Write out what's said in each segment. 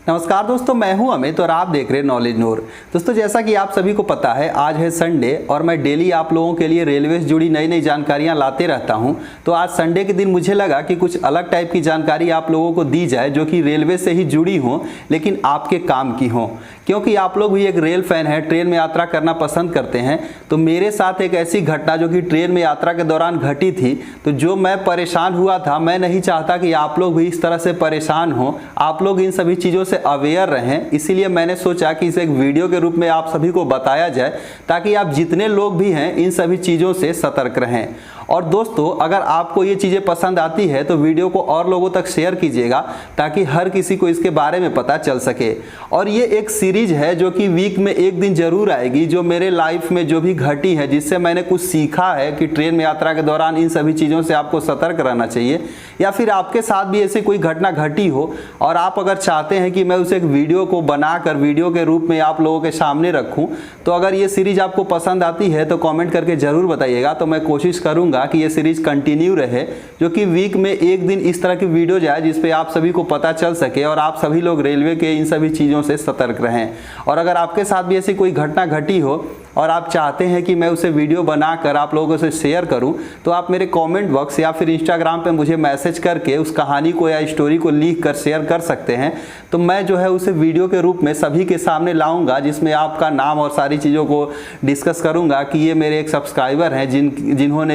नमस्कार दोस्तों, मैं हूं अमित और आप देख रहे हैं नॉलेज नूर। दोस्तों, जैसा कि आप सभी को पता है, आज है संडे और मैं डेली आप लोगों के लिए रेलवे से जुड़ी नई नई जानकारियां लाते रहता हूं। तो आज संडे के दिन मुझे लगा कि कुछ अलग टाइप की जानकारी आप लोगों को दी जाए जो कि रेलवे से ही जुड़ी हो लेकिन आपके काम की हो, क्योंकि आप लोग भी एक रेल फैन है, ट्रेन में यात्रा करना पसंद करते हैं। तो मेरे साथ एक ऐसी घटना जो कि ट्रेन में यात्रा के दौरान घटी थी, तो जो मैं परेशान हुआ था, मैं नहीं चाहता कि आप लोग भी इस तरह से परेशान हो, आप लोग इन सभी चीज़ों से अवेयर रहें। इसीलिए मैंने सोचा कि इसे एक वीडियो के रूप में आप सभी को बताया जाए ताकि आप जितने लोग भी हैं इन सभी चीज़ों से सतर्क रहें। और दोस्तों, अगर आपको ये चीज़ें पसंद आती है तो वीडियो को और लोगों तक शेयर कीजिएगा ताकि हर किसी को इसके बारे में पता चल सके। और ये एक सीरीज है जो कि वीक में एक दिन जरूर आएगी, जो मेरे लाइफ में जो भी घटी है, जिससे मैंने कुछ सीखा है कि ट्रेन में यात्रा के दौरान इन सभी चीज़ों से आपको सतर्क रहना चाहिए, या फिर आपके साथ भी ऐसी कोई घटना घटी हो और आप अगर चाहते हैं कि मैं उसे एक वीडियो को बनाकर वीडियो के रूप में आप लोगों के सामने रखूं, तो अगर ये सीरीज आपको पसंद आती है तो कमेंट करके ज़रूर बताइएगा। तो मैं कोशिश करूंगा कि ये सीरीज कंटिन्यू रहे, जो कि वीक में एक दिन इस तरह की वीडियो जाए जिस पे आप सभी को पता चल सके और आप सभी लोग रेलवे के इन सभी चीज़ों से सतर्क रहें। और अगर आपके साथ भी ऐसी कोई घटना घटी हो और आप चाहते हैं कि मैं उसे वीडियो बनाकर आप लोगों से शेयर करूं, तो आप मेरे कमेंट बॉक्स या फिर इंस्टाग्राम पे मुझे मैसेज करके उस कहानी को या स्टोरी को लिख कर शेयर कर सकते हैं। तो मैं जो है उसे वीडियो के रूप में सभी के सामने लाऊंगा, जिसमें आपका नाम और सारी चीज़ों को डिस्कस करूंगा कि ये मेरे एक सब्सक्राइबर हैं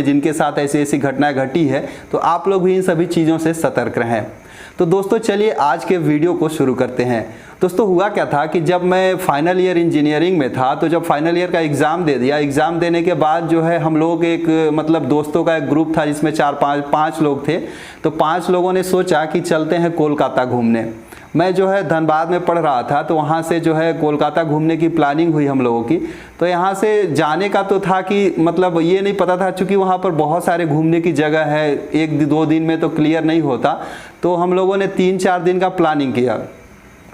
जिनके साथ ऐसी ऐसी घटनाएं घटी है। तो आप लोग भी इन सभी चीज़ों से सतर्क रहें। तो दोस्तों, चलिए आज के वीडियो को शुरू करते हैं। दोस्तों, हुआ क्या था कि जब मैं फाइनल ईयर इंजीनियरिंग में था, तो जब फाइनल ईयर का एग्ज़ाम दे दिया, एग्ज़ाम देने के बाद जो है हम लोग एक दोस्तों का एक ग्रुप था जिसमें पाँच लोग थे। तो 5 लोगों ने सोचा कि चलते हैं कोलकाता घूमने। मैं जो है धनबाद में पढ़ रहा था, तो वहाँ से जो है कोलकाता घूमने की प्लानिंग हुई हम लोगों की। तो यहाँ से जाने का तो था कि ये नहीं पता था, चूँकि वहाँ पर बहुत सारे घूमने की जगह है, 1-2 दिन में तो क्लियर नहीं होता। तो हम लोगों ने 3-4 दिन का प्लानिंग किया।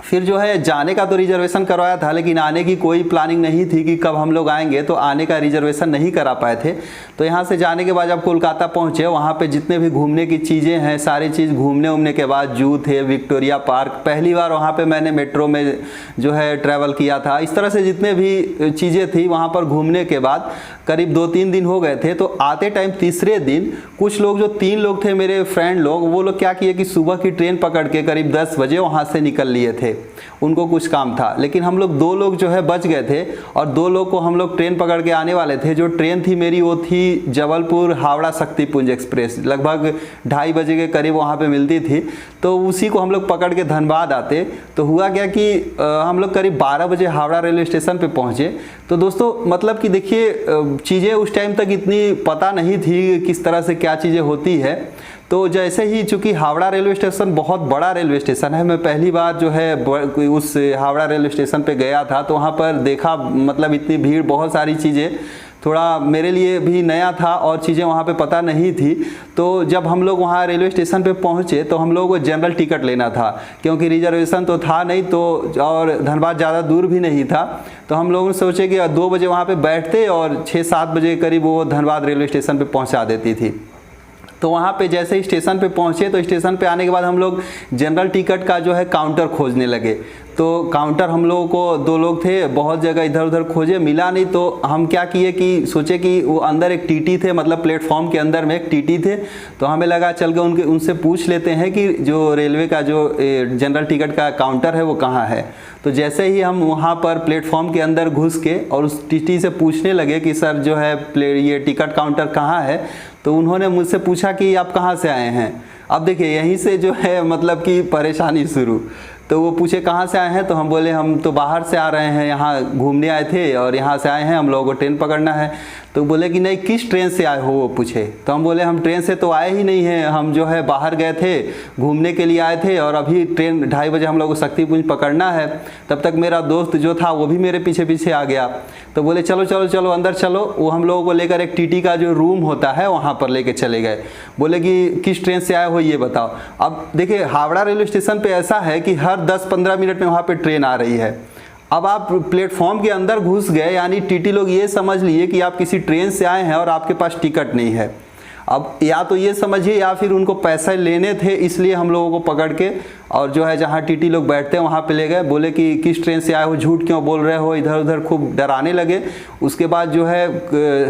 फिर जो है जाने का तो रिजर्वेशन करवाया था, लेकिन आने की कोई प्लानिंग नहीं थी कि कब हम लोग आएंगे, तो आने का रिजर्वेशन नहीं करा पाए थे। तो यहाँ से जाने के बाद जब कोलकाता पहुँचे, वहाँ पे जितने भी घूमने की चीज़ें हैं, सारी चीज़ घूमने के बाद जू थे, विक्टोरिया पार्क, पहली बार वहाँ पे मैंने मेट्रो में जो है ट्रैवल किया था। इस तरह से जितने भी चीज़ें थी वहाँ पर घूमने के बाद करीब 2-3 दिन हो गए थे। तो आते टाइम तीसरे दिन कुछ लोग, जो 3 लोग थे मेरे फ्रेंड लोग, वो लोग क्या किए कि सुबह की ट्रेन पकड़ के करीब 10 बजे वहाँ से निकल लिए थे। उनको कुछ काम था, लेकिन हम लोग 2 लोग जो है बच गए थे और 2 लोग को हम लोग ट्रेन पकड़ के आने वाले थे। जो ट्रेन थी मेरी, वो थी जबलपुर हावड़ा शक्तिपुंज एक्सप्रेस, लगभग 2:30 बजे के करीब वहाँ पे मिलती थी। तो उसी को हम लोग पकड़ के धनबाद आते। तो हुआ क्या कि हम लोग करीब 12 बजे हावड़ा रेलवे स्टेशन पे पहुँचे। तो दोस्तों, कि देखिए, चीज़ें उस टाइम तक इतनी पता नहीं थी किस तरह से क्या चीज़ें होती है। तो जैसे ही, चूँकि हावड़ा रेलवे स्टेशन बहुत बड़ा रेलवे स्टेशन है, मैं पहली बार जो है उस हावड़ा रेलवे स्टेशन पे गया था, तो वहाँ पर देखा इतनी भीड़, बहुत सारी चीज़ें, थोड़ा मेरे लिए भी नया था और चीज़ें वहाँ पे पता नहीं थी। तो जब हम लोग वहाँ रेलवे स्टेशन पे पहुँचे तो हम लोगों को जनरल टिकट लेना था, क्योंकि रिजर्वेशन तो था नहीं, तो और धनबाद ज़्यादा दूर भी नहीं था। तो हम लोगों ने सोचे कि 2 बजे वहाँ पे बैठते और 6-7 बजे करीब वो धनबाद रेलवे स्टेशन पे पहुँचा देती थी। तो वहाँ पे जैसे ही स्टेशन पे पहुँचे, तो स्टेशन पे आने के बाद हम लोग जनरल टिकट का जो है काउंटर खोजने लगे। तो काउंटर हम लोगों को 2 लोग थे, बहुत जगह इधर उधर खोजे, मिला नहीं। तो हम क्या किए कि सोचे कि वो अंदर एक टीटी थे, प्लेटफॉर्म के अंदर में एक टीटी थे। तो हमें लगा चल के उनसे पूछ लेते हैं कि जो रेलवे का जो जनरल टिकट का काउंटर है वो कहाँ है। तो जैसे ही हम वहाँ पर प्लेटफॉर्म के अंदर घुस के और उस टीटी से पूछने लगे कि सर जो है ये टिकट काउंटर कहाँ है, तो उन्होंने मुझसे पूछा कि आप कहाँ से आए हैं। अब देखिए, यहीं से जो है कि परेशानी शुरू। तो वो पूछे कहाँ से आए हैं, तो हम बोले हम तो बाहर से आ रहे हैं, यहाँ घूमने आए थे और यहाँ से आए हैं, हम लोगों को ट्रेन पकड़ना है। तो बोले कि नहीं, किस ट्रेन से आए हो, वो पूछे। तो हम बोले हम ट्रेन से तो आए ही नहीं हैं, हम जो है बाहर गए थे, घूमने के लिए आए थे और अभी ट्रेन 2:30 बजे हम लोग को शक्तिपुंज पकड़ना है। तब तक मेरा दोस्त जो था वो भी मेरे पीछे पीछे आ गया। तो बोले चलो चलो चलो अंदर चलो। वो हम लोगों को लेकर एक टीटी का जो रूम होता है वहाँ पर लेके चले गए। बोले कि किस ट्रेन से आए हो ये बताओ। अब देखिए, हावड़ा रेलवे स्टेशन पे ऐसा है कि हर 10-15 मिनट में वहाँ पे ट्रेन आ रही है। अब आप प्लेटफॉर्म के अंदर घुस गए, यानी टीटी लोग ये समझ लिए कि आप किसी ट्रेन से आए हैं और आपके पास टिकट नहीं है। अब या तो ये समझिए या फिर उनको पैसे लेने थे, इसलिए हम लोगों को पकड़ के और जो है जहाँ टीटी लोग बैठते हैं वहाँ पे ले गए, बोले कि किस ट्रेन से आए हो, झूठ क्यों बोल रहे हो, इधर उधर खूब डराने लगे। उसके बाद जो है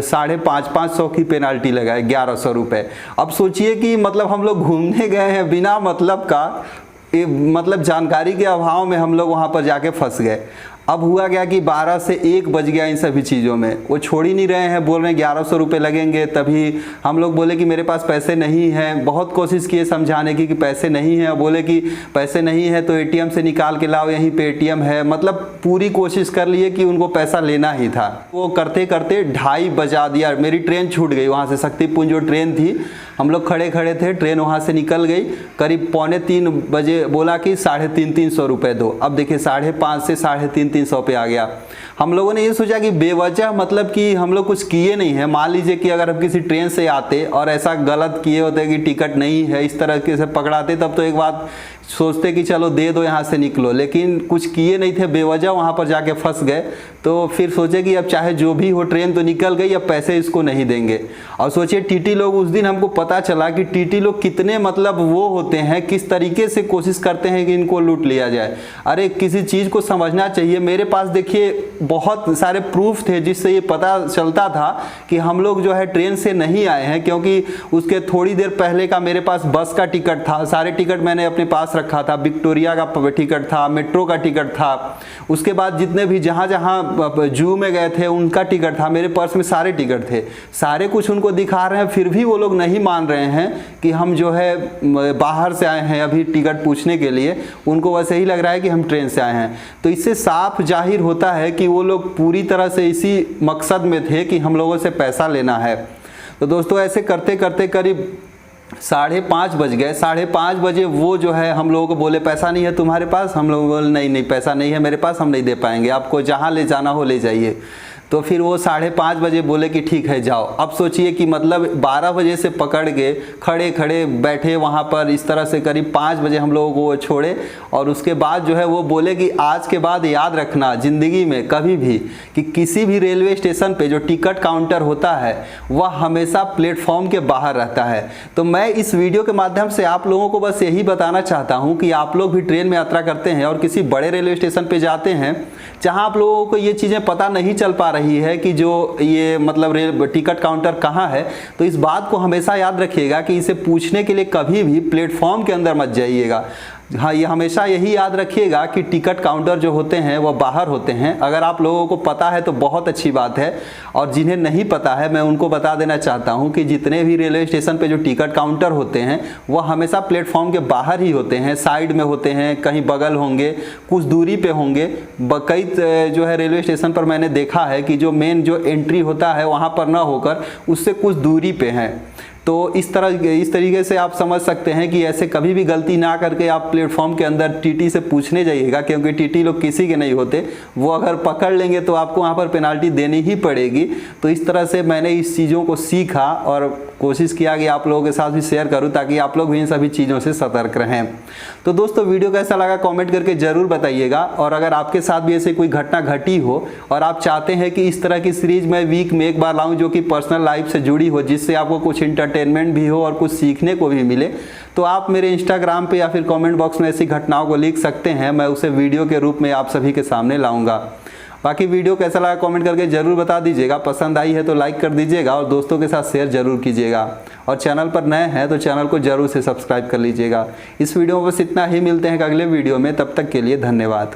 550 की पेनाल्टी लगाए, 1100 रुपये। अब सोचिए कि मतलब हम लोग घूमने गए हैं बिना मतलब का, मतलब जानकारी के अभाव में हम लोग वहाँ पर जाके फंस गए। अब हुआ क्या कि 12 से 1 बज गया इन सभी चीज़ों में। वो छोड़ ही नहीं रहे हैं, बोल रहे हैं 1100 रुपये लगेंगे। तभी हम लोग बोले कि मेरे पास पैसे नहीं हैं, बहुत कोशिश किए समझाने की कि पैसे नहीं हैं। बोले कि पैसे नहीं है तो एटीएम से निकाल के लाओ, यहीं पे एटीएम है। मतलब पूरी कोशिश कर लिए कि उनको पैसा लेना ही था। वो करते करते 2:30 बजा दिया, मेरी ट्रेन छूट गई वहाँ से। शक्तिपुंज जो ट्रेन थी, हम लोग खड़े खड़े थे, ट्रेन वहाँ से निकल गई। करीब 2:45 बजे बोला कि 350 रुपये दो। अब देखिए 550 से 350 पे आ गया। हम लोगों ने ये सोचा कि बेवजह, मतलब कि हम लोग कुछ किए नहीं है। मान लीजिए कि अगर हम किसी ट्रेन से आते और ऐसा गलत किए होते कि टिकट नहीं है, इस तरह के से पकड़ाते, तब तो एक बात सोचते कि चलो दे दो यहाँ से निकलो। लेकिन कुछ किए नहीं थे, बेवजह वहाँ पर जाके फंस गए। तो फिर सोचे कि अब चाहे जो भी हो, ट्रेन तो निकल गई, अब पैसे इसको नहीं देंगे। और सोचिए टीटी लोग, उस दिन हमको पता चला कि टीटी लोग कितने मतलब वो होते हैं, किस तरीके से कोशिश करते हैं कि इनको लूट लिया जाए। अरे किसी चीज़ को समझना चाहिए। मेरे पास देखिए बहुत सारे प्रूफ थे जिससे ये पता चलता था कि हम लोग जो है ट्रेन से नहीं आए हैं, क्योंकि उसके थोड़ी देर पहले का मेरे पास बस का टिकट था। सारे टिकट मैंने अपने पास रखा था। विक्टोरिया का टिकट था, मेट्रो का टिकट था, उसके बाद जितने भी जहाँ जहाँ जू में गए थे उनका टिकट था। मेरे पर्स में सारे टिकट थे, सारे कुछ उनको दिखा रहे हैं। फिर भी वो लोग नहीं मान रहे हैं कि हम जो है बाहर से आए हैं अभी टिकट पूछने के लिए। उनको वैसे ही लग रहा है कि हम ट्रेन से आए हैं। तो इससे साफ जाहिर होता है कि वो लोग पूरी तरह से इसी मकसद में थे कि हम लोगों से पैसा लेना है। तो दोस्तों ऐसे करते करते करीब 5:30 बज गए। 5:30 बजे वो जो है हम लोगों को बोले पैसा नहीं है तुम्हारे पास। हम लोग बोले नहीं नहीं पैसा नहीं है मेरे पास, हम नहीं दे पाएंगे, आपको जहाँ ले जाना हो ले जाइए। तो फिर वो 5:30 बजे बोले कि ठीक है जाओ। अब सोचिए कि मतलब 12 बजे से पकड़ के खड़े खड़े बैठे वहाँ पर, इस तरह से करीब 5 बजे हम लोगों को वो छोड़े। और उसके बाद जो है वो बोले कि आज के बाद याद रखना ज़िंदगी में कभी भी कि किसी भी रेलवे स्टेशन पे जो टिकट काउंटर होता है वह हमेशा प्लेटफॉर्म के बाहर रहता है। तो मैं इस वीडियो के माध्यम से आप लोगों को बस यही बताना चाहता हूँ कि आप लोग भी ट्रेन में यात्रा करते हैं और किसी बड़े रेलवे स्टेशन पर जाते हैं जहाँ आप लोगों को ये चीज़ें पता नहीं चल पा रही है कि जो ये मतलब टिकट काउंटर कहाँ है, तो इस बात को हमेशा याद रखिएगा कि इसे पूछने के लिए कभी भी प्लेटफॉर्म के अंदर मत जाइएगा। हाँ, ये हमेशा यही याद रखिएगा कि टिकट काउंटर जो होते हैं वह बाहर होते हैं। अगर आप लोगों को पता है तो बहुत अच्छी बात है, और जिन्हें नहीं पता है मैं उनको बता देना चाहता हूं कि जितने भी रेलवे स्टेशन पे जो टिकट काउंटर होते हैं वह हमेशा प्लेटफॉर्म के बाहर ही होते हैं, साइड में होते हैं, कहीं बगल होंगे, कुछ दूरी पे होंगे। कई जो है रेलवे स्टेशन पर मैंने देखा है कि जो मेन जो एंट्री होता है वहाँ पर ना होकर उससे कुछ दूरी पे हैं। तो इस तरीके से आप समझ सकते हैं कि ऐसे कभी भी गलती ना करके आप प्लेटफॉर्म के अंदर टीटी से पूछने जाइएगा, क्योंकि टीटी लोग किसी के नहीं होते। वो अगर पकड़ लेंगे तो आपको वहाँ पर पेनाल्टी देनी ही पड़ेगी। तो इस तरह से मैंने इस चीज़ों को सीखा और कोशिश किया कि आप लोगों के साथ भी शेयर करूं ताकि आप लोग भी इन सभी चीज़ों से सतर्क रहें। तो दोस्तों वीडियो कैसा लगा कमेंट करके ज़रूर बताइएगा। और अगर आपके साथ भी ऐसे कोई घटना घटी हो और आप चाहते हैं कि इस तरह की सीरीज मैं वीक में एक बार लाऊं जो कि पर्सनल लाइफ से जुड़ी हो, जिससे आपको कुछ इंटरटेनमेंट भी हो और कुछ सीखने को भी मिले, तो आप मेरे इंस्टाग्राम पे या फिर कमेंट बॉक्स में ऐसी घटनाओं को लिख सकते हैं। मैं उसे वीडियो के रूप में आप सभी के सामने लाऊंगा। बाकी वीडियो कैसा लगा कमेंट करके ज़रूर बता दीजिएगा। पसंद आई है तो लाइक कर दीजिएगा और दोस्तों के साथ शेयर ज़रूर कीजिएगा। और चैनल पर नए हैं तो चैनल को ज़रूर से सब्सक्राइब कर लीजिएगा। इस वीडियो में बस इतना ही, मिलते हैं अगले वीडियो में, तब तक के लिए धन्यवाद।